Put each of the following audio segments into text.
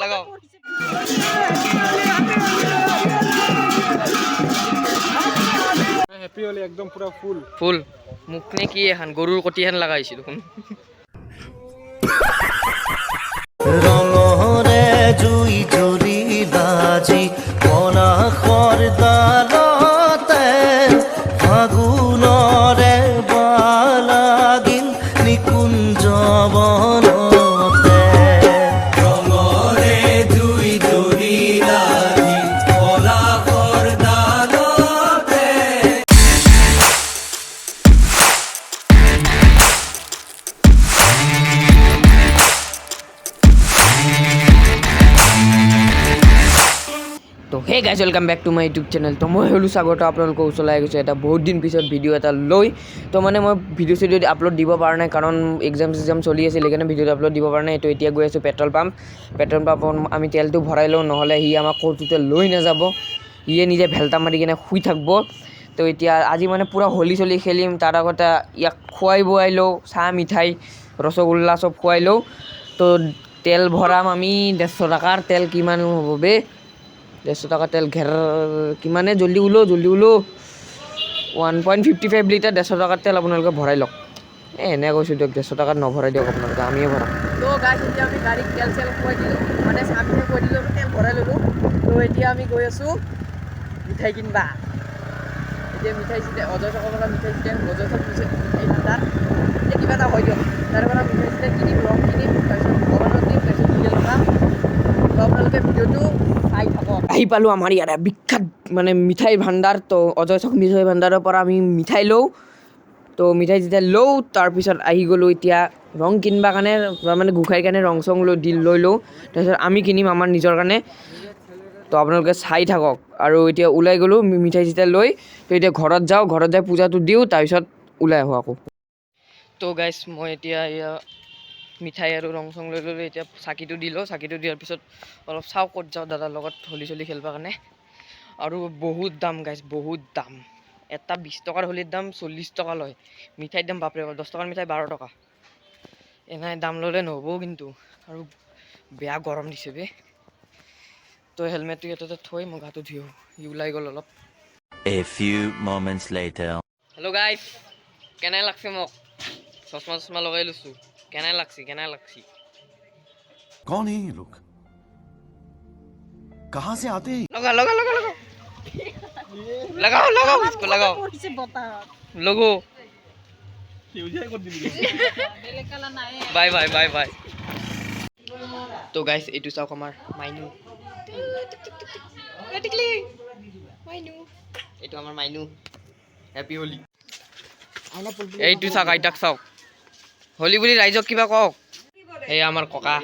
लगाओ हैप्पी होली एकदम पूरा फुल ফুল মুখ নে কি এখন গরুর কটি হেন লাগাইছি দেখুন ৰঙৰে জুই জুৰি বাজি পলাশৰ ডালতে ফাগুণৰে বালাগিল নিকুঞ্জ বনতে ৰঙৰে জুই জুৰি বাজি পলাশৰ ডালতে তো hey guys welcome back to my YouTube channel তো মই হ'লোঁ স্বাগত আপোনালোকৰ ওচৰলৈ গৈছোঁ এটা বহুত দিন পিছত ভিডিঅ' এটা লৈ তো মানে মই ভিডিঅ' চিডিঅ' আপলোড দিব পৰা নাই কাৰণ এক্সাম চলি আছিল সেইকাৰণে ভিডিঅ'টো আপলোড দিব পৰা নাই তো এতিয়া গৈ আছোঁ পেট্ৰল পাম্পত আমি তেলটো ভৰাই লওঁ নহ'লে সি আমাক ক'তোতে লৈ নাযাব সিয়ে নিজে ভেল্টা মাৰি কিনে শুই থাকিব তো এতিয়া আজি মানে পূৰা হোলী চলি খেলিম তাৰ আগতে ইয়াক খুৱাই বোৱাই লওঁ চাহ মিঠাই ৰসগোল্লা চব খুৱাই লওঁ তো তেল ভৰাম আমি 150 টকাৰ তেল কিমান হ'ব বে 150 টকা তেল ঘেৰ কিমানে জল্দি ওলো 1.55 লিটাৰ 150 টকাৰ তেল আপোনালোকে ভৰাই লওক এনে কৈছোঁ দিয়ক 150 টকাত নভৰাই দিয়ক আপোনালোকে আমিয়ে ভৰাম তো গাইজ এতিয়া আমি গাড়ীত তেল চেল খুৱাই দিলোঁ মানে চাহ মিঠাই খুৱাই দিলোঁ তেল ভৰাই ল'লোঁ তো এতিয়া আমি গৈ আছোঁ মিঠাই কিনবা এতিয়া মিঠাই চিঠাই অজয় চকৰ পৰা মিঠাই চিঠাই অজয় চক মিঠাই ভাণ্ডাৰ এতিয়া কিবা এটা হয় দিয়ক তাৰ পৰা মিঠাই চিঠাই কিনিম ৰং কিনিম তাৰপিছত ভগৱানত দিম তাৰপিছত ভিডিঅ' লগাম তো আপোনালোকে ভিডিঅ'টো চাই থাকক আহি পালোঁ আমাৰ ইয়াতে বিখ্যাত মানে মিঠাই ভাণ্ডাৰ তো অজয় চক মিঠাই ভাণ্ডাৰৰ পৰা আমি মিঠাই লওঁ তো মিঠাই যেতিয়া লওঁ তাৰপিছত আহি গ'লোঁ এতিয়া ৰং কিনিবৰ কাৰণে মানে গোসাঁইৰ কাৰণে ৰং চং লৈ লওঁ তাৰপিছত আমি কিনিম আমাৰ নিজৰ কাৰণে তো আপোনালোকে চাই থাকক আৰু এতিয়া ওলাই গ'লোঁ মিঠাই চিঠাই লৈ তো এতিয়া ঘৰত যাওঁ ঘৰত যাই পূজাটো দিওঁ তাৰপিছত ওলাই আহোঁ আকৌ তো গাইজ মই এতিয়া এয়া মিঠাই আৰু ৰং চং লৈ ল'লোঁ এতিয়া চাকিটো দি লওঁ চাকিটো দিয়াৰ পিছত অলপ চাওঁ ক'ত যাওঁ দাদাৰ লগত হোলী চলি খেলিবৰ কাৰণে আৰু বহুত দাম গাইজ বহুত দাম এটা 20 টকাৰ হোলীৰ দাম 40 টকা লয় মিঠাইৰ দাম বাপৰে 10 টকাৰ মিঠাই 12 টকা এনাই দাম ল'লে নহ'ব কিন্তু আৰু বেয়া গৰম দিছে বে তো হেলমেটটো ইয়াতে থৈ মই গাটো ধুই সি ওলাই গ'ল অলপ A few moments later. Hello' guys কেনে লাগছে মোক চশমা লগাই লৈছোঁ কেনে লাগছি कौन है ये लोग कहां से आते हैं लगाओ इसको लगाओ लोगो बाय তো গাইজ এইটো চাওক আমাৰ মাইনু এইটো আমাৰ মাইনু হেপী হোলী এইটো চাওক আইতাক চাওক হোলী বুলি ৰাইজক কিবা কওক এই আমাৰ ককা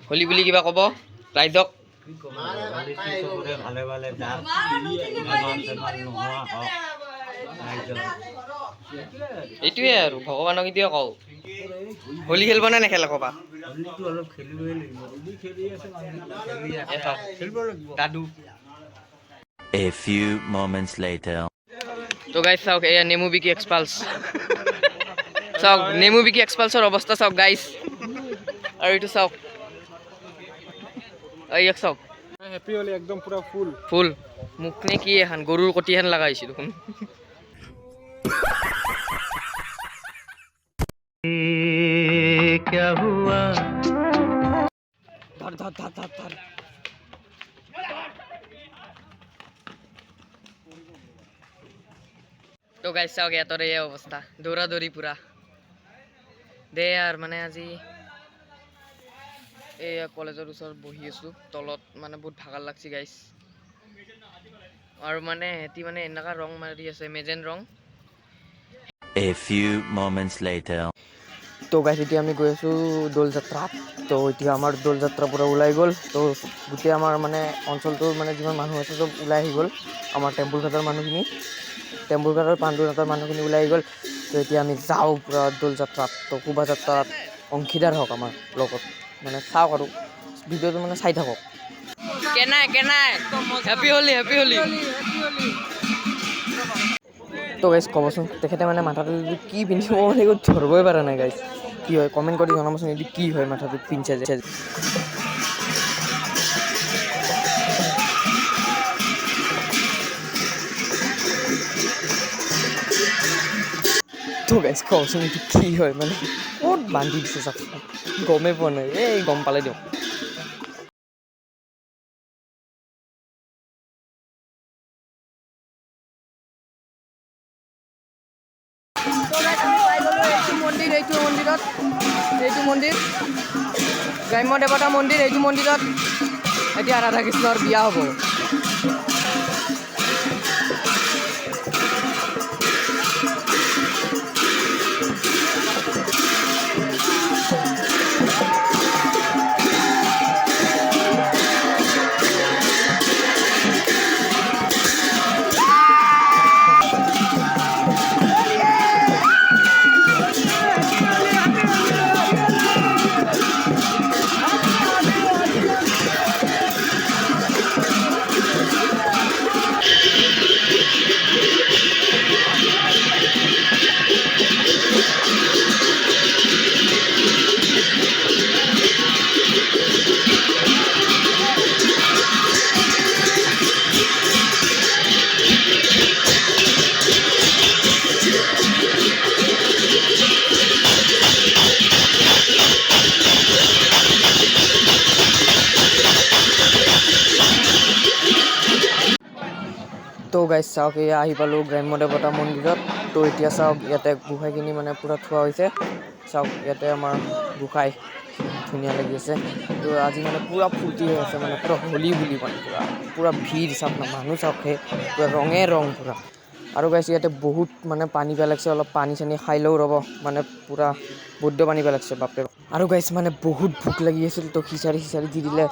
হোলী বুলি কিবা ক'ব ৰাইজক এইটোৱে আৰু ভগৱানক এতিয়া কওঁ হোলী খেলিব নে নেখেলে ক'বা দাদু A few moments later. তো গাইজ চাওক এয়া নেমু বিকি এক্সপালছ চাওক নেমু বিকি এক্সপালছৰ অৱস্থা চাওক গাইজ আৰু এইটো চাওক ইয়াক চাওক हैप्पी होली एकदम पूरा फुल ফুল মুখ নে কি এখন গৰুৰ কটি হেন লাগাইছি দেখোন क्या हुआ ধৰ তো গাইজ চাওক ইয়াতৰ এই অৱস্থা দৌৰা পুৰা দে আৰু মানে আজি এয়া কলেজৰ ওচৰত বহি আছোঁ তলত মানে বহুত ভাগৰ লাগছি গাইজ আৰু মানে সিহঁতি মানে এনেকুৱা ৰং মাৰি আছে মেজেন ৰং A few moments later. তো গাইজ এতিয়া আমি গৈ আছোঁ দৌল যাত্ৰাত তো এতিয়া আমাৰ দৌল যাত্ৰা পূৰা ওলাই গ'ল তো গোটেই আমাৰ মানে অঞ্চলটোৰ মানে যিমান মানুহ আছে চব ওলাই আহি গ'ল আমাৰ টেম্পুল ঘাটৰ মানুহখিনি টেম্পুল ঘাটৰ পাণ্ডুনাথৰ মানুহখিনি ওলাই আহি গ'ল তো এতিয়া আমি যাওঁ পূৰা দৌল যাত্ৰাত তো শোভাযাত্ৰাত অংশীদাৰ হওক আমাৰ লগত মানে চাওক আৰু ভিডিঅ'টো মানে চাই থাকক কেনাই হেপী হোলী তো গাইজ ক'বচোন তেখেতে মানে মাথাটোত কি পিন্ধিব মানে একো ধৰিবই পৰা নাই গাইজ কি হয় কমেণ্ট কৰি জনাবচোন এইটো কি হয় মাথাটোত পিন্ধিছে যে তো গাইজ কওকচোন এইটো কি হয় মানে ক'ত বান্ধি দিছে চাওক গমেই পোৱা নাই এই গম পালে দিয়ক এইটো মন্দিৰ গ্ৰাম্য দেৱতা মন্দিৰ এইটো মন্দিৰত এতিয়া ৰাধা কৃষ্ণৰ বিয়া হ'ব তো গাইজ চাওক এয়া আহি পালোঁ গ্ৰাম্য দেৱতা মন্দিৰত তো এতিয়া চাওক ইয়াতে গোসাঁইখিনি মানে পূৰা থোৱা হৈছে চাওক ইয়াতে আমাৰ গোসাঁই ধুনীয়া লাগি আছে তো আজি মানে পূৰা ফূৰ্তি হৈ আছে মানে পূৰা হোলী বুলি মানে পূৰা ভিৰ চাওক না মানুহ চাওক সেই পূৰা ৰঙে ৰং পূৰা আৰু গাইজ ইয়াতে বহুত মানে পানী পেলাইছে অলপ পানী চানী খাই লওঁ ৰ'ব মানে পূৰা বৈদ্য পানী পেলাইছে বাপৰে আৰু গাইজ মানে বহুত ভোক লাগি আছিল তো খিচাৰি দি দিলে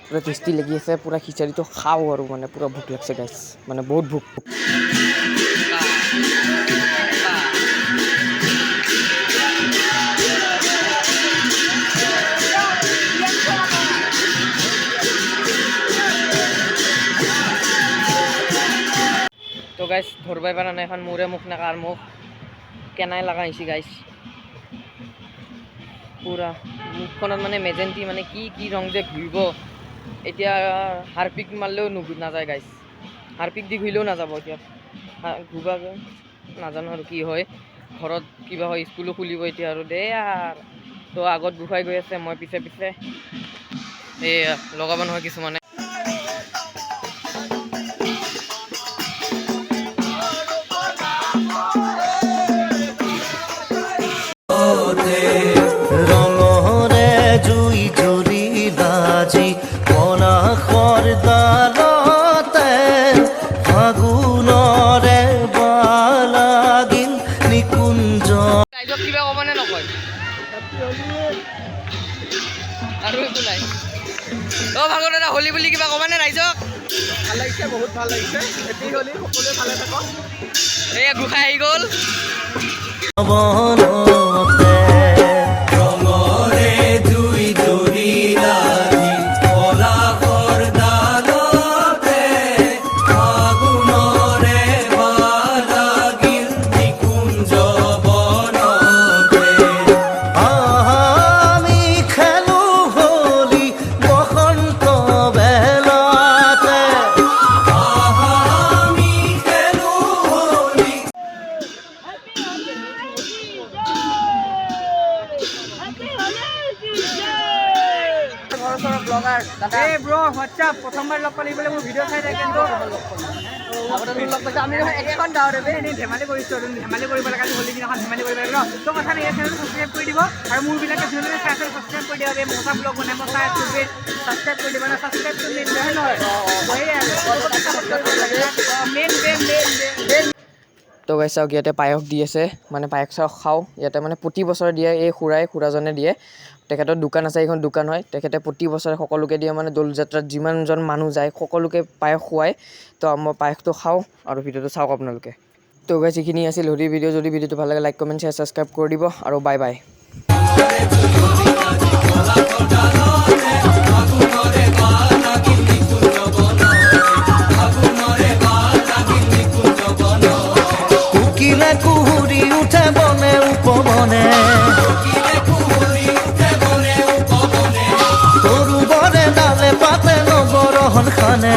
পূৰা টেষ্টি লাগি আছে পূৰা খিচাৰিটো খাওঁ আৰু মানে পূৰা ভোক লাগিছে গাইজ মানে বহুত ভোক তো গাইজ ধৰবাই পাৰা নাই এখন মোৰে মুখ না কাৰ মুখ কেনাই লগা হৈছে গাইজ পূৰা মুখখনত মানে মেজেণ্টি মানে কি ৰং যে ঘূৰিব এতিয়া হাৰপিক মাৰিলেও নাযায় গাইজ হাৰপিক দি ঘূৰিলেও নাযাব এতিয়া ঘূৰিব নাজানো আৰু কি হয় ঘৰত কিবা হয় স্কুলো খুলিব এতিয়া আৰু দে আৰু তো আগত গোসাঁই গৈ আছে মই পিছে এই লগাব নহয় কিছুমানে ৰঙৰে জুই জ্বলি বাজি পলাশৰ দ্বাৰতে ফাগুণৰে বালাগিল নিকুঞ্জ ৰাইজক কিবা ক'বনে নকয় আৰু একো নাই ভাগৰ দাদা হোলী বুলি কিবা ক'বানে ৰাইজক ভাল লাগিছে বহুত ভাল লাগিছে হেপী হোলী সকলোৱে ভালে থাকক এই গোসাঁই আহি গ'ল ৰঙৰে জুই জ্বলি বাজি পলাশৰ দ্বাৰতে ফাগুণৰে বালাগিল নিকুঞ্জ বনতে আমি খেলো হোলী বসন্ত বেলাতে আমি খেলো হোলী এই ব্ৰ হোৱাটছআপ প্ৰথমবাৰ লগ পালি বোলে মোৰ ভিডিঅ' চাই থাকে কিন্তু আমি একেখন গাঁৱতে এনেই ধেমালি কৰিছোঁ ধেমালি কৰিব লাগে হোলী দিনাখন ধেমালি কৰিব লাগে ন তো কথা নাই এই চেনেলটো ছাবস্ক্ৰাইব কৰি দিব আৰু মোৰবিলাকে যোনবিলাক চাই আছে ছাবস্ক্ৰাইব কৰি দিব এই মজা ব্লগ বনাই মই চাই আছোঁ ছাবস্ক্ৰাইব কৰি দিব না ছাবস্ক্ৰাইব কৰি নিদিলে হয় নহয় মেইন তো গাইছ চাওক ইয়াতে পায়স দি আছে মানে পায়স চায়স খাওঁ ইয়াতে মানে প্ৰতি বছৰে দিয়ে এই খুৰাজনে দিয়ে তেখেতৰ দোকান আছে এইখন দোকান হয় তেখেতে প্ৰতি বছৰে সকলোকে দিয়ে মানে দৌল যাত্ৰাত যিমানজন মানুহ যায় সকলোকে পায়স খুৱায় তো মই পায়সটো খাওঁ আৰু ভিডিঅ'টো চাওক আপোনালোকে তো গাইছ এইখিনি আছিল হোলী ভিডিঅ' যদি ভিডিঅ'টো ভাল লাগে লাইক কমেণ্ট শ্বেয়াৰ ছাবস্ক্ৰাইব কৰি দিব আৰু বাই বাই কুহুৰি উঠে বনে উপবনে তৰু বনে ডালে পাতে নবৰহন খানে